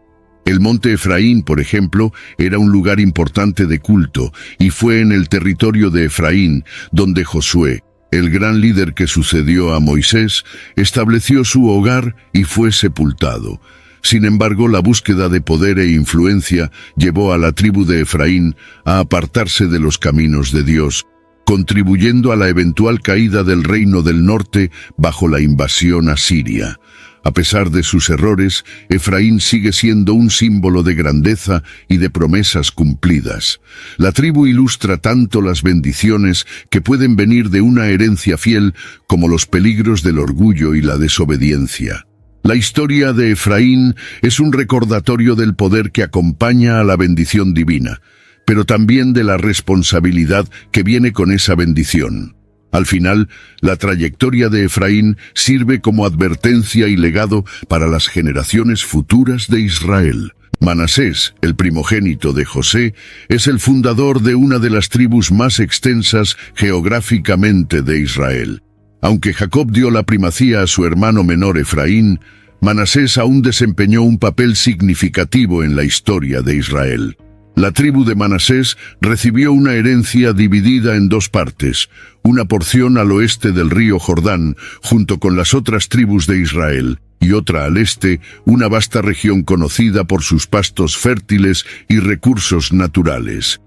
El monte Efraín, por ejemplo, era un lugar importante de culto, y fue en el territorio de Efraín donde Josué, el gran líder que sucedió a Moisés, estableció su hogar y fue sepultado. Sin embargo, la búsqueda de poder e influencia llevó a la tribu de Efraín a apartarse de los caminos de Dios, contribuyendo a la eventual caída del reino del norte bajo la invasión asiria. A pesar de sus errores, Efraín sigue siendo un símbolo de grandeza y de promesas cumplidas. La tribu ilustra tanto las bendiciones que pueden venir de una herencia fiel como los peligros del orgullo y la desobediencia. La historia de Efraín es un recordatorio del poder que acompaña a la bendición divina, pero también de la responsabilidad que viene con esa bendición. Al final, la trayectoria de Efraín sirve como advertencia y legado para las generaciones futuras de Israel. Manasés, el primogénito de José, es el fundador de una de las tribus más extensas geográficamente de Israel. Aunque Jacob dio la primacía a su hermano menor Efraín, Manasés aún desempeñó un papel significativo en la historia de Israel. La tribu de Manasés recibió una herencia dividida en dos partes, una porción al oeste del río Jordán, junto con las otras tribus de Israel, y otra al este, una vasta región conocida por sus pastos fértiles y recursos naturales.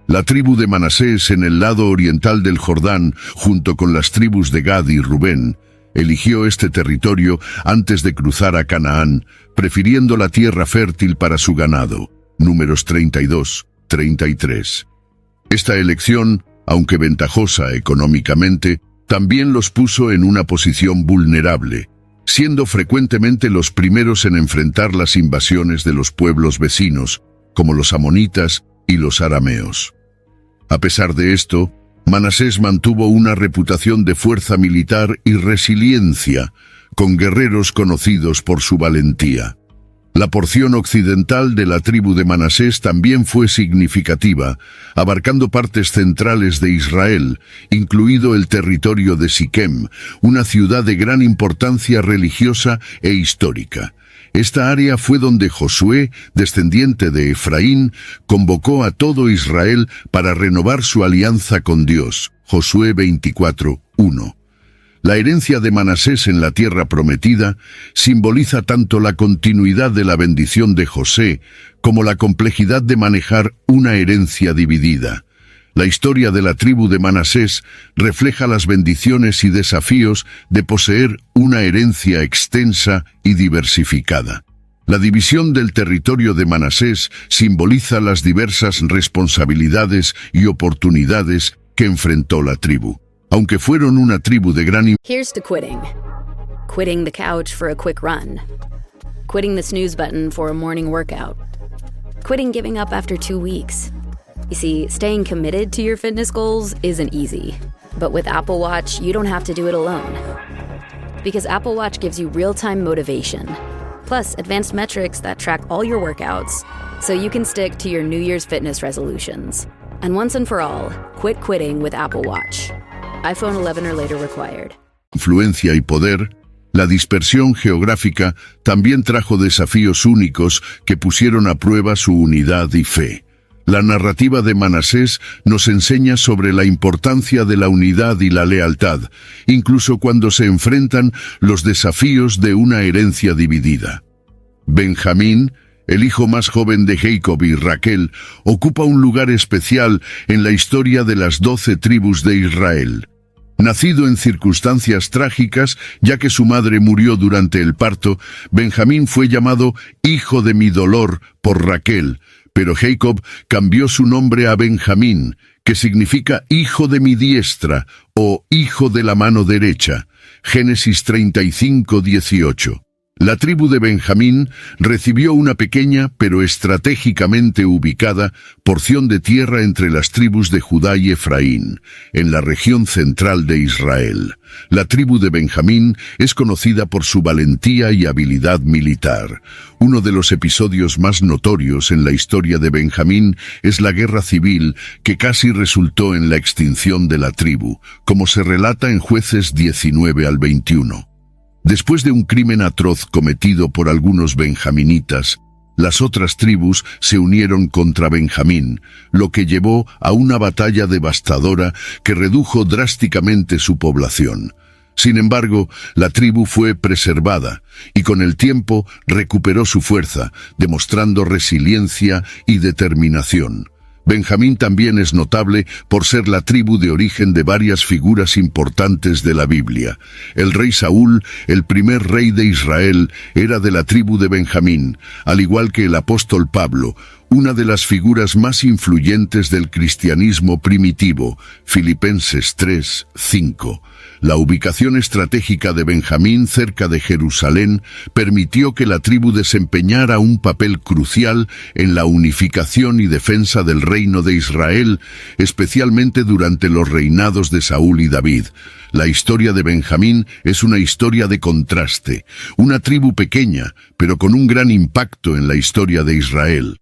La tribu de Manasés en el lado oriental del Jordán, junto con las tribus de Gad y Rubén, eligió este territorio antes de cruzar a Canaán, prefiriendo la tierra fértil para su ganado. Números 32-33. Esta elección, aunque ventajosa económicamente, también los puso en una posición vulnerable, siendo frecuentemente los primeros en enfrentar las invasiones de los pueblos vecinos, como los amonitas y los arameos. A pesar de esto, Manasés mantuvo una reputación de fuerza militar y resiliencia, con guerreros conocidos por su valentía. La porción occidental de la tribu de Manasés también fue significativa, abarcando partes centrales de Israel, incluido el territorio de Siquem, una ciudad de gran importancia religiosa e histórica. Esta área fue donde Josué, descendiente de Efraín, convocó a todo Israel para renovar su alianza con Dios. Josué 24:1. La herencia de Manasés en la tierra prometida simboliza tanto la continuidad de la bendición de José como la complejidad de manejar una herencia dividida. La historia de la tribu de Manasés refleja las bendiciones y desafíos de poseer una herencia extensa y diversificada. La división del territorio de Manasés simboliza las diversas responsabilidades y oportunidades que enfrentó la tribu. Aunque fueron una tribu de gran Here's to quitting. Quitting the couch for a quick run. Quitting the snooze button for a morning workout. Quitting giving up after 2 weeks. You see, staying committed to your fitness goals isn't easy. But with Apple Watch, you don't have to do it alone. Because Apple Watch gives you real-time motivation. Plus, advanced metrics that track all your workouts, so you can stick to your New Year's fitness resolutions. And once and for all, quit quitting with Apple Watch. iPhone 11 or later required. Influencia y poder, la dispersión geográfica también trajo desafíos únicos que pusieron a prueba su unidad y fe. La narrativa de Manasés nos enseña sobre la importancia de la unidad y la lealtad, incluso cuando se enfrentan los desafíos de una herencia dividida. Benjamín, el hijo más joven de Jacob y Raquel, ocupa un lugar especial en la historia de las 12 tribus de Israel. Nacido en circunstancias trágicas, ya que su madre murió durante el parto, Benjamín fue llamado hijo de mi dolor por Raquel, pero Jacob cambió su nombre a Benjamín, que significa hijo de mi diestra o hijo de la mano derecha. Génesis 35:18. La tribu de Benjamín recibió una pequeña, pero estratégicamente ubicada, porción de tierra entre las tribus de Judá y Efraín, en la región central de Israel. La tribu de Benjamín es conocida por su valentía y habilidad militar. Uno de los episodios más notorios en la historia de Benjamín es la guerra civil que casi resultó en la extinción de la tribu, como se relata en Jueces 19 al 21. Después de un crimen atroz cometido por algunos benjaminitas, las otras tribus se unieron contra Benjamín, lo que llevó a una batalla devastadora que redujo drásticamente su población. Sin embargo, la tribu fue preservada y con el tiempo recuperó su fuerza, demostrando resiliencia y determinación. Benjamín también es notable por ser la tribu de origen de varias figuras importantes de la Biblia. El rey Saúl, el primer rey de Israel, era de la tribu de Benjamín, al igual que el apóstol Pablo, una de las figuras más influyentes del cristianismo primitivo, Filipenses 3:5. La ubicación estratégica de Benjamín cerca de Jerusalén permitió que la tribu desempeñara un papel crucial en la unificación y defensa del reino de Israel, especialmente durante los reinados de Saúl y David. La historia de Benjamín es una historia de contraste, una tribu pequeña, pero con un gran impacto en la historia de Israel.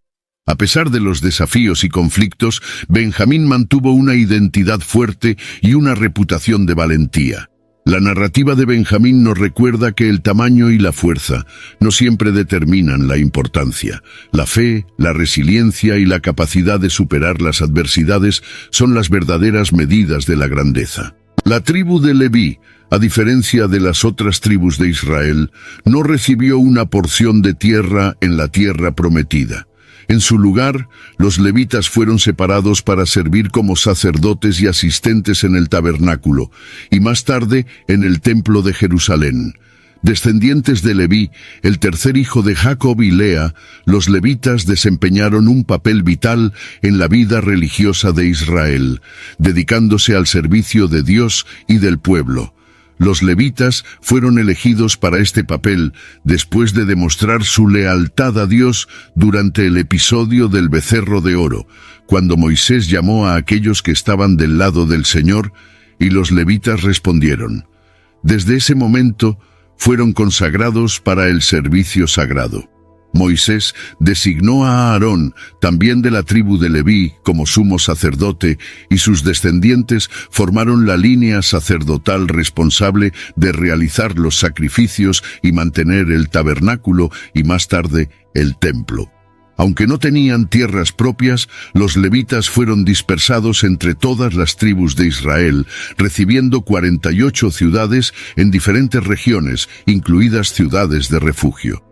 A pesar de los desafíos y conflictos, Benjamín mantuvo una identidad fuerte y una reputación de valentía. La narrativa de Benjamín nos recuerda que el tamaño y la fuerza no siempre determinan la importancia. La fe, la resiliencia y la capacidad de superar las adversidades son las verdaderas medidas de la grandeza. La tribu de Leví, a diferencia de las otras tribus de Israel, no recibió una porción de tierra en la tierra prometida. En su lugar, los levitas fueron separados para servir como sacerdotes y asistentes en el tabernáculo, y más tarde en el templo de Jerusalén. Descendientes de Leví, el tercer hijo de Jacob y Lea, los levitas desempeñaron un papel vital en la vida religiosa de Israel, dedicándose al servicio de Dios y del pueblo. Los levitas fueron elegidos para este papel después de demostrar su lealtad a Dios durante el episodio del becerro de oro, cuando Moisés llamó a aquellos que estaban del lado del Señor, y los levitas respondieron. Desde ese momento fueron consagrados para el servicio sagrado. Moisés designó a Aarón, también de la tribu de Leví, como sumo sacerdote, y sus descendientes formaron la línea sacerdotal responsable de realizar los sacrificios y mantener el tabernáculo y más tarde el templo. Aunque no tenían tierras propias, los levitas fueron dispersados entre todas las tribus de Israel, recibiendo 48 ciudades en diferentes regiones, incluidas ciudades de refugio.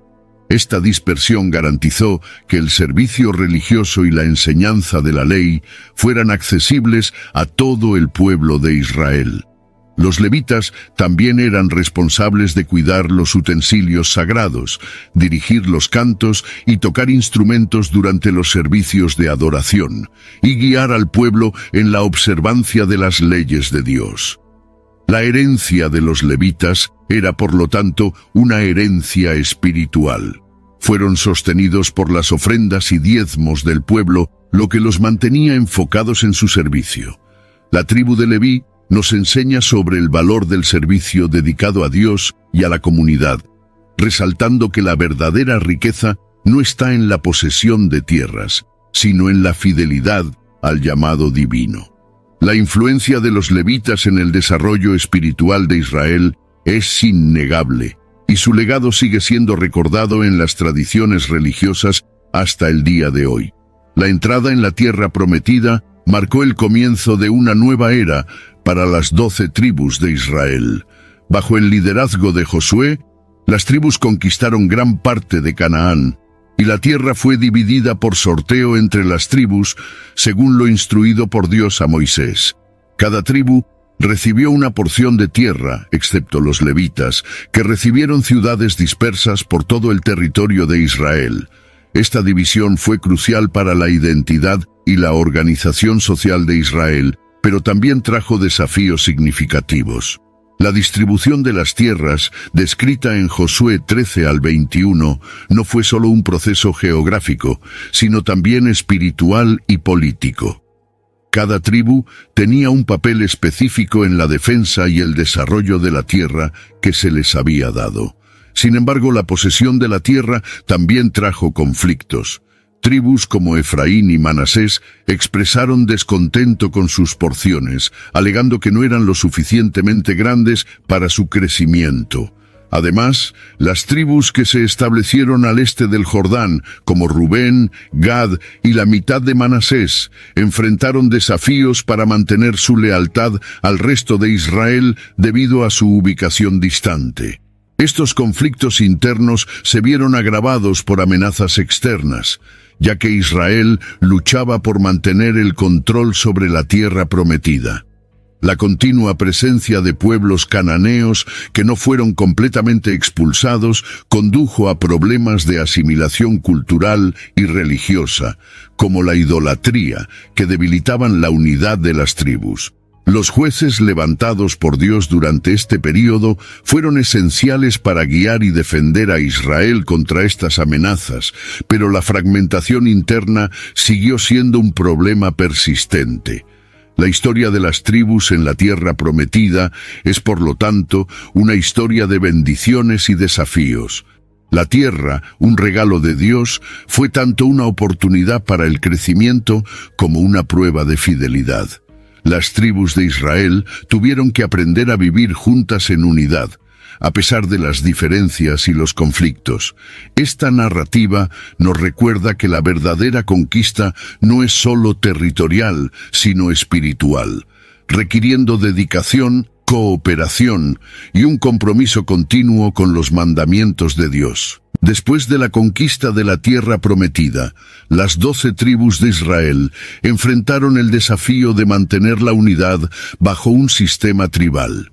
Esta dispersión garantizó que el servicio religioso y la enseñanza de la ley fueran accesibles a todo el pueblo de Israel. Los levitas también eran responsables de cuidar los utensilios sagrados, dirigir los cantos y tocar instrumentos durante los servicios de adoración, y guiar al pueblo en la observancia de las leyes de Dios. La herencia de los levitas era, por lo tanto, una herencia espiritual. Fueron sostenidos por las ofrendas y diezmos del pueblo, lo que los mantenía enfocados en su servicio. La tribu de Leví nos enseña sobre el valor del servicio dedicado a Dios y a la comunidad, resaltando que la verdadera riqueza no está en la posesión de tierras, sino en la fidelidad al llamado divino. La influencia de los levitas en el desarrollo espiritual de Israel es innegable, y su legado sigue siendo recordado en las tradiciones religiosas hasta el día de hoy. La entrada en la tierra prometida marcó el comienzo de una nueva era para las 12 tribus de Israel. Bajo el liderazgo de Josué, las tribus conquistaron gran parte de Canaán, y la tierra fue dividida por sorteo entre las tribus, según lo instruido por Dios a Moisés. Cada tribu recibió una porción de tierra, excepto los levitas, que recibieron ciudades dispersas por todo el territorio de Israel. Esta división fue crucial para la identidad y la organización social de Israel, pero también trajo desafíos significativos. La distribución de las tierras, descrita en Josué 13 al 21, no fue solo un proceso geográfico, sino también espiritual y político. Cada tribu tenía un papel específico en la defensa y el desarrollo de la tierra que se les había dado. Sin embargo, la posesión de la tierra también trajo conflictos. Tribus como Efraín y Manasés expresaron descontento con sus porciones, alegando que no eran lo suficientemente grandes para su crecimiento. Además, las tribus que se establecieron al este del Jordán, como Rubén, Gad y la mitad de Manasés, enfrentaron desafíos para mantener su lealtad al resto de Israel debido a su ubicación distante. Estos conflictos internos se vieron agravados por amenazas externas, ya que Israel luchaba por mantener el control sobre la tierra prometida. La continua presencia de pueblos cananeos que no fueron completamente expulsados condujo a problemas de asimilación cultural y religiosa, como la idolatría, que debilitaban la unidad de las tribus. Los jueces levantados por Dios durante este período fueron esenciales para guiar y defender a Israel contra estas amenazas, pero la fragmentación interna siguió siendo un problema persistente. La historia de las tribus en la tierra prometida es, por lo tanto, una historia de bendiciones y desafíos. La tierra, un regalo de Dios, fue tanto una oportunidad para el crecimiento como una prueba de fidelidad. Las tribus de Israel tuvieron que aprender a vivir juntas en unidad, a pesar de las diferencias y los conflictos. Esta narrativa nos recuerda que la verdadera conquista no es solo territorial, sino espiritual, requiriendo dedicación, cooperación y un compromiso continuo con los mandamientos de Dios. Después de la conquista de la tierra prometida, las 12 tribus de Israel enfrentaron el desafío de mantener la unidad bajo un sistema tribal.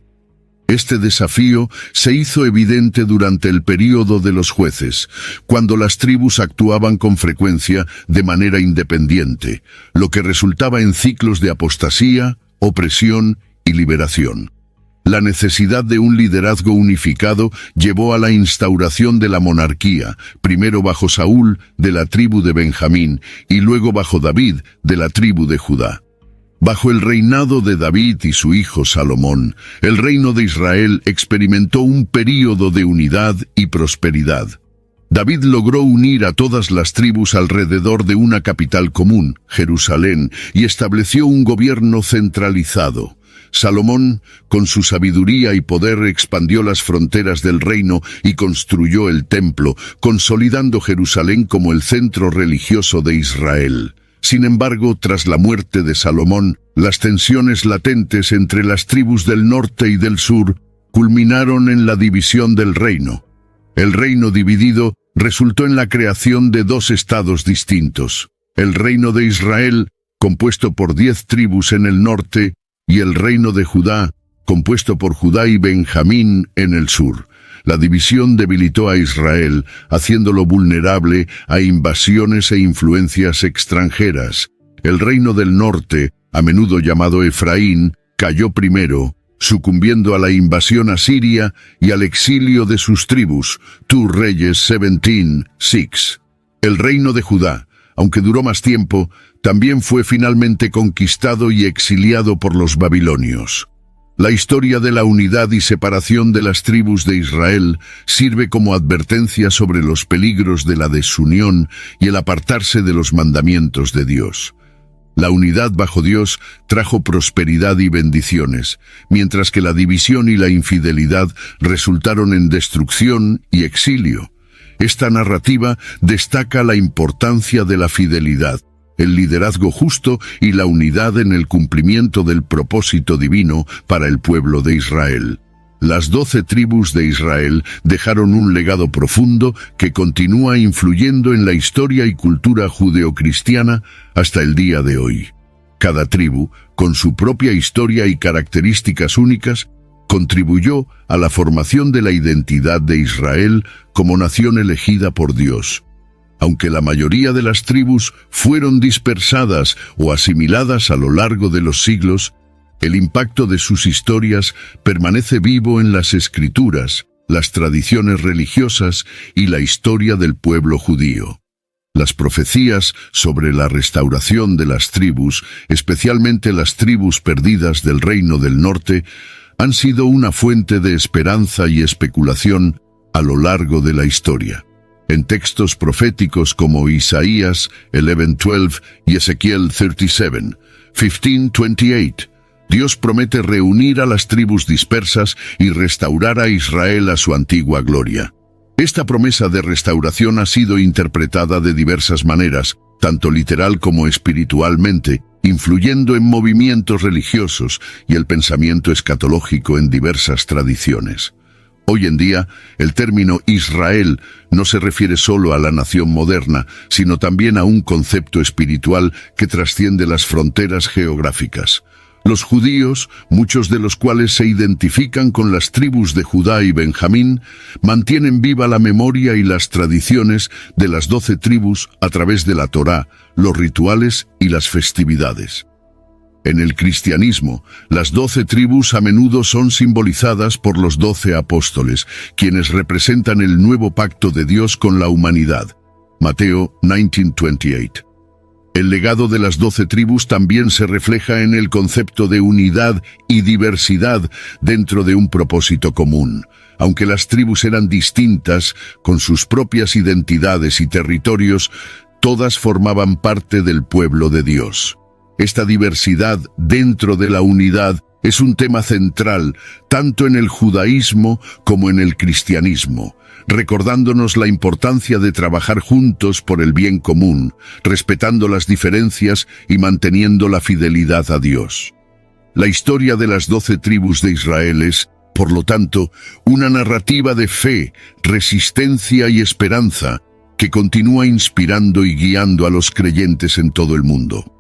Este desafío se hizo evidente durante el período de los jueces, cuando las tribus actuaban con frecuencia de manera independiente, lo que resultaba en ciclos de apostasía, opresión y liberación. La necesidad de un liderazgo unificado llevó a la instauración de la monarquía, primero bajo Saúl, de la tribu de Benjamín, y luego bajo David, de la tribu de Judá. Bajo el reinado de David y su hijo Salomón, el reino de Israel experimentó un período de unidad y prosperidad. David logró unir a todas las tribus alrededor de una capital común, Jerusalén, y estableció un gobierno centralizado. Salomón, con su sabiduría y poder, expandió las fronteras del reino y construyó el templo, consolidando Jerusalén como el centro religioso de Israel. Sin embargo, tras la muerte de Salomón, las tensiones latentes entre las tribus del norte y del sur culminaron en la división del reino. El reino dividido resultó en la creación de 2 estados distintos: el reino de Israel, compuesto por 10 tribus en el norte, y el reino de Judá, compuesto por Judá y Benjamín en el sur. La división debilitó a Israel, haciéndolo vulnerable a invasiones e influencias extranjeras. El reino del norte, a menudo llamado Efraín, cayó primero, sucumbiendo a la invasión asiria y al exilio de sus tribus, 2 Reyes 17:6. El reino de Judá, aunque duró más tiempo, también fue finalmente conquistado y exiliado por los babilonios. La historia de la unidad y separación de las tribus de Israel sirve como advertencia sobre los peligros de la desunión y el apartarse de los mandamientos de Dios. La unidad bajo Dios trajo prosperidad y bendiciones, mientras que la división y la infidelidad resultaron en destrucción y exilio. Esta narrativa destaca la importancia de la fidelidad, el liderazgo justo y la unidad en el cumplimiento del propósito divino para el pueblo de Israel. Las 12 tribus de Israel dejaron un legado profundo que continúa influyendo en la historia y cultura judeocristiana hasta el día de hoy. Cada tribu, con su propia historia y características únicas, contribuyó a la formación de la identidad de Israel como nación elegida por Dios. Aunque la mayoría de las tribus fueron dispersadas o asimiladas a lo largo de los siglos, El impacto de sus historias permanece vivo en las escrituras, las tradiciones religiosas y la historia del pueblo judío. Las profecías sobre la restauración de las tribus, especialmente las tribus perdidas del Reino del Norte, han sido una fuente de esperanza y especulación a lo largo de la historia. En textos proféticos como Isaías 11:12 y Ezequiel 37:15-28, Dios promete reunir a las tribus dispersas y restaurar a Israel a su antigua gloria. Esta promesa de restauración ha sido interpretada de diversas maneras, tanto literal como espiritualmente, influyendo en movimientos religiosos y el pensamiento escatológico en diversas tradiciones. Hoy en día, el término Israel no se refiere solo a la nación moderna, sino también a un concepto espiritual que trasciende las fronteras geográficas. Los judíos, muchos de los cuales se identifican con las tribus de Judá y Benjamín, mantienen viva la memoria y las tradiciones de las 12 tribus a través de la Torá, los rituales y las festividades. En el cristianismo, las 12 tribus a menudo son simbolizadas por los 12 apóstoles, quienes representan el nuevo pacto de Dios con la humanidad. Mateo 19:28. El legado de las 12 tribus también se refleja en el concepto de unidad y diversidad dentro de un propósito común. Aunque las tribus eran distintas, con sus propias identidades y territorios, todas formaban parte del pueblo de Dios. Esta diversidad dentro de la unidad es un tema central tanto en el judaísmo como en el cristianismo, recordándonos la importancia de trabajar juntos por el bien común, respetando las diferencias y manteniendo la fidelidad a Dios. La historia de las 12 tribus de Israel es, por lo tanto, una narrativa de fe, resistencia y esperanza que continúa inspirando y guiando a los creyentes en todo el mundo.